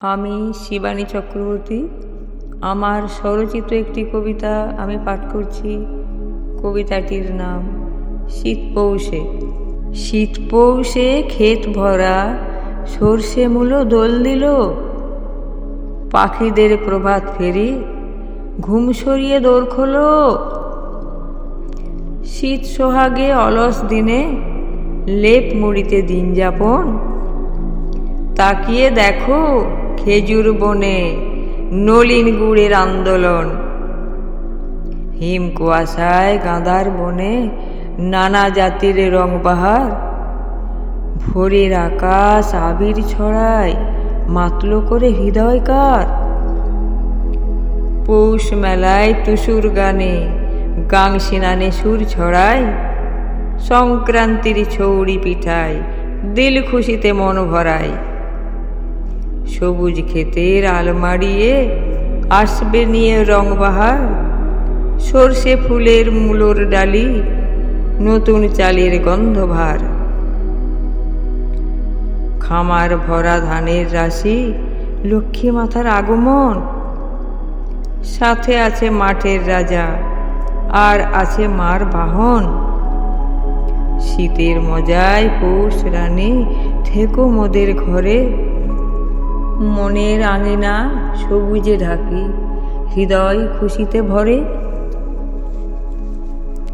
আমি শিবানী চক্রবর্তী। আমার স্বরচিত একটি কবিতা আমি পাঠ করছি। কবিতাটির নাম শীত পৌষে। শীত পৌষে ক্ষেত ভরা সর্ষে মূলো দোল দিল, পাখিদের প্রভাত ফেরি ঘুম সরিয়ে দোর খোলো। শীত সোহাগে অলস দিনে লেপ মুড়িতে দিন যাপন, তাকিয়ে দেখো খেজুর বনে নলিন গুড়ের আন্দোলন। হিম কুয়াশায় গাঁদার বনে নানা জাতির রং বাহার, ভোরের আকাশ আবির ছড়ায় মাতল করে হৃদয়কার। পৌষ মেলায় টুসুর গানে গাংসিনানে সুর ছড়ায়, সংক্রান্তির ছৌড়ি পিঠায় দিল খুশিতে মন ভরায়। সবুজ ক্ষেতের আলমারিয়ে আসবে নিয়ে রং বাহার, সর্ষে ফুলের মূলোর ডালি নতুন চালের গন্ধভার। খামার ভরা ধানের রাশি লক্ষ্মী মাতার আগমন, সাথে আছে মাঠের রাজা আর আছে মার বাহন। শীতের মজায় পৌষ রানী থেকো মোদের ঘরে, মনের আঙিনা সবুজে ঢাকি হৃদয় খুশিতে ভরে।